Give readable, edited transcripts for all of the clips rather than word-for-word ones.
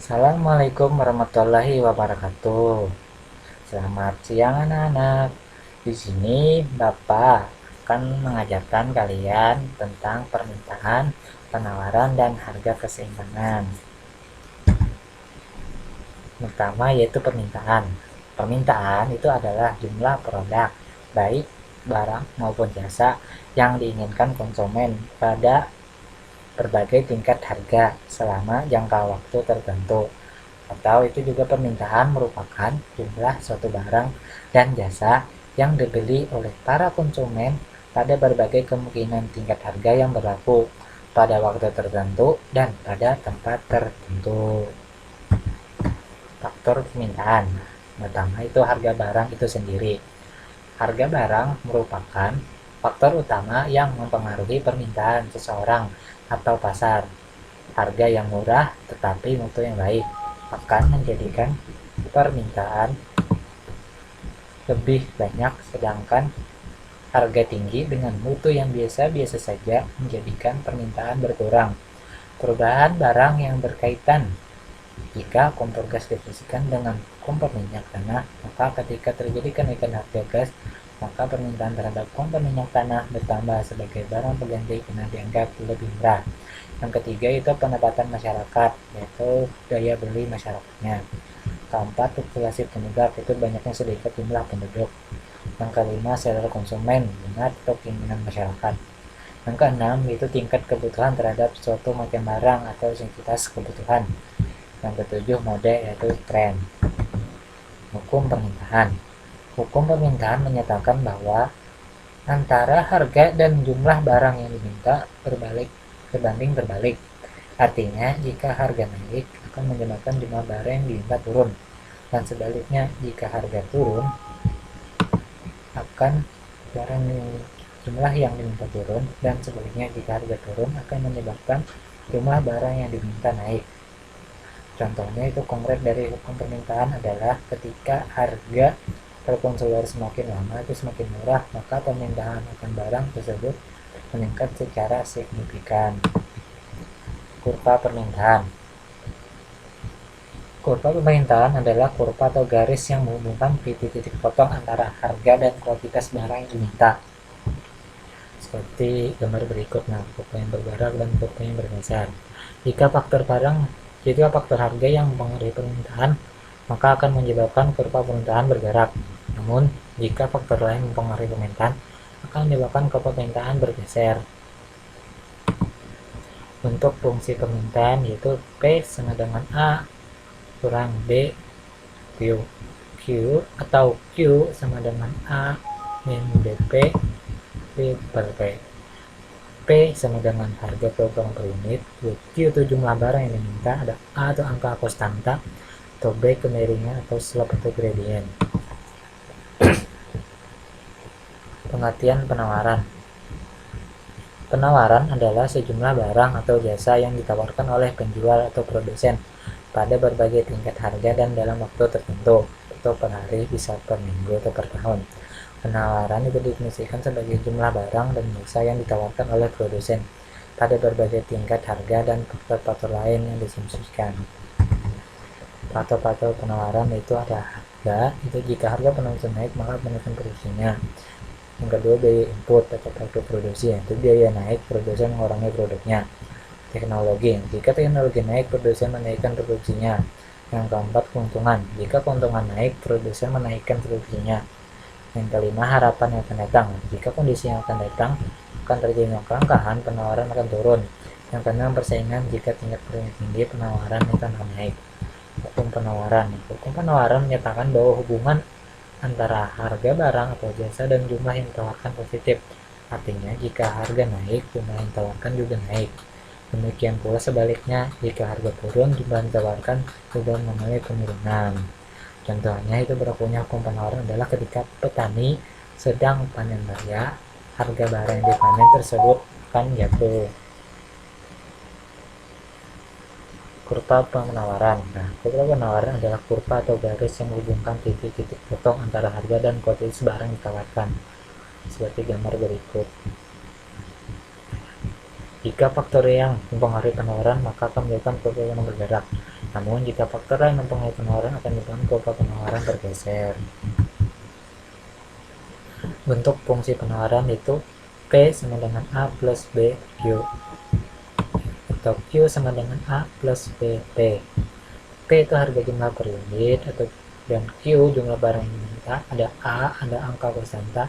Assalamualaikum warahmatullahi wabarakatuh. Selamat siang anak-anak. Di sini Bapak akan mengajarkan kalian tentang permintaan, penawaran, dan harga keseimbangan. Pertama yaitu permintaan. Permintaan itu adalah jumlah produk, baik barang maupun jasa yang diinginkan konsumen pada berbagai tingkat harga selama jangka waktu tertentu. Atau itu juga permintaan merupakan jumlah suatu barang dan jasa yang dibeli oleh para konsumen pada berbagai kemungkinan tingkat harga yang berlaku pada waktu tertentu dan pada tempat tertentu. Faktor permintaan pertama itu harga barang itu sendiri. Harga barang merupakan faktor utama yang mempengaruhi permintaan seseorang atau pasar. Harga yang murah tetapi mutu yang baik akan menjadikan permintaan lebih banyak, sedangkan harga tinggi dengan mutu yang biasa-biasa saja menjadikan permintaan berkurang. Perubahan barang yang berkaitan. Jika kompor gas difungsikan dengan kompor minyak tanah, maka ketika terjadi kenaikan harga gas, maka permintaan terhadap kompor minyak tanah bertambah sebagai barang pengganti karena dianggap lebih murah. Yang ketiga itu pendapatan masyarakat, yaitu daya beli masyarakatnya. Keempat, populasi penyebab, itu banyaknya sedikit jumlah penduduk. Yang kelima, selera konsumen, minat atau keinginan masyarakat. Yang keenam, itu tingkat kebutuhan terhadap suatu macam barang atau entitas kebutuhan. Yang ketujuh, mode, yaitu tren. Hukum permintaan. Hukum permintaan menyatakan bahwa antara harga dan jumlah barang yang diminta berbanding terbalik. Artinya, jika harga naik akan menyebabkan jumlah barang yang diminta turun, dan sebaliknya jika harga turun akan jumlah yang diminta turun, dan sebaliknya jika harga turun akan menyebabkan jumlah barang yang diminta naik. Contohnya itu konkret dari hukum permintaan adalah ketika harga berkonsuler semakin lama itu semakin murah, maka permintaan akan barang tersebut meningkat secara signifikan. Kurva permintaan. Kurva permintaan adalah kurva atau garis yang menghubungkan titik-titik potong antara harga dan kuantitas barang yang diminta. Seperti gambar berikut, kurva yang bergerak dan kurva yang bergeser. Jika faktor harga yang mempengaruhi permintaan, maka akan menyebabkan kurva permintaan bergerak. Namun, jika faktor lain mempengaruhi permintaan, akan menyebabkan kurva permintaan bergeser. Untuk fungsi permintaan yaitu P sama dengan A kurang B Q. Q atau Q sama dengan A min BP P per P. P sama dengan harga per unit, Q itu jumlah barang yang diminta, ada A atau angka konstanta, atau B kemiringan atau slope atau gradient. Pengertian penawaran. Penawaran adalah sejumlah barang atau jasa yang ditawarkan oleh penjual atau produsen pada berbagai tingkat harga dan dalam waktu tertentu, atau per hari, bisa per minggu atau per tahun. Penawaran itu definisikan sebagai jumlah barang dan jasa yang ditawarkan oleh produsen pada berbagai tingkat harga dan faktor-faktor lain yang diasumsikan. Faktor-faktor penawaran itu ada harga, itu jika harga penawaran naik maka penawaran produksinya. Yang kedua, biaya input atau faktor produksi, itu biaya naik, produsen mengurangi produknya. Teknologi, jika teknologi naik, produsen menaikkan produksinya. Yang keempat, keuntungan, jika keuntungan naik, produsen menaikkan produksinya. Yang kelima, harapan yang akan datang, jika kondisi yang akan datang akan terjadi kelangkaan, penawaran akan turun. Yang keenam, persaingan, jika tingkat persaingan tinggi, penawaran akan naik. Hukum penawaran menyatakan bahwa hubungan antara harga barang atau jasa dan jumlah yang ditawarkan positif. Artinya, jika harga naik, jumlah yang ditawarkan juga naik. Demikian pula sebaliknya, jika harga turun, jumlah yang ditawarkan juga mengalami penurunan. Contohnya itu berlakunya hukum penawaran adalah ketika petani sedang panen raya, harga barang yang dipanen tersebut akan jatuh. Kurva penawaran. Kurva penawaran adalah kurva atau garis yang menghubungkan titik-titik potong antara harga dan kuantitas barang yang ditawarkan, seperti gambar berikut. Jika faktor yang mempengaruhi penawaran, maka akan menyebabkan kurva yang bergerak. Namun jika faktor lain mempengaruhi penawaran akan menyebabkan kurva penawaran bergeser. Bentuk fungsi penawaran itu P sama dengan A plus B Q, atau Q sama dengan A plus B P. P itu harga jumlah per unit, atau dan Q jumlah barang yang diminta. Ada A, ada angka persenta.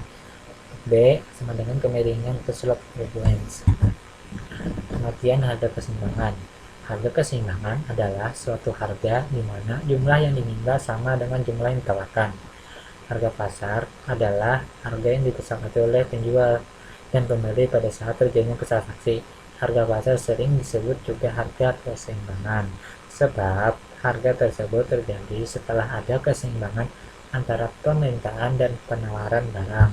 B sama dengan kemiringan atau slope frequency. Pengertian harga keseimbangan. Harga keseimbangan adalah suatu harga di mana jumlah yang diminta sama dengan jumlah yang ditawarkan. Harga pasar adalah harga yang disepakati oleh penjual dan pembeli pada saat terjadinya transaksi. Harga pasar sering disebut juga harga keseimbangan, sebab harga tersebut terjadi setelah ada keseimbangan antara permintaan dan penawaran barang.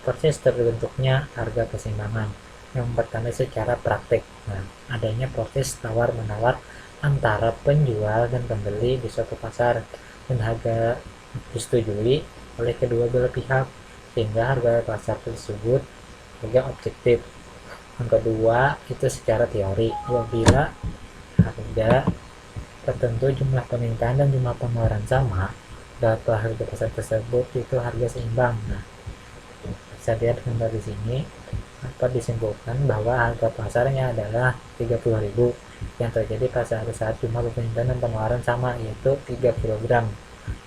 Proses terbentuknya harga keseimbangan yang pertama secara praktik. Nah, adanya proses tawar-menawar antara penjual dan pembeli di suatu pasar, dan harga disetujui oleh kedua belah pihak, sehingga harga pasar tersebut harga objektif. Yang kedua itu secara teori, apabila harga tertentu jumlah permintaan dan jumlah penawaran sama, data harga pasar tersebut itu harga seimbang. Nah, bisa lihat gambar di sini, dapat disimpulkan bahwa harga pasarnya adalah 30.000 yang terjadi pada saat jumlah permintaan dan penawaran sama, yaitu 3 kg,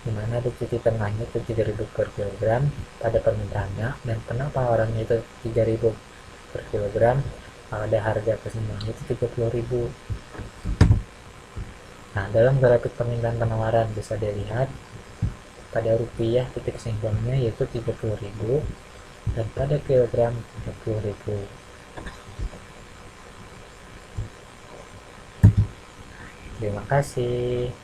dimana di titik tengahnya itu 3.000 per kilogram pada permintaannya dan penawarannya itu 3.000 per kilogram, pada harga keseimbangan itu 30.000. Nah, dalam grafik permintaan penawaran bisa dilihat pada rupiah titik seimbangnya yaitu 30.000 dan pada kilogram 30.000. Terima kasih.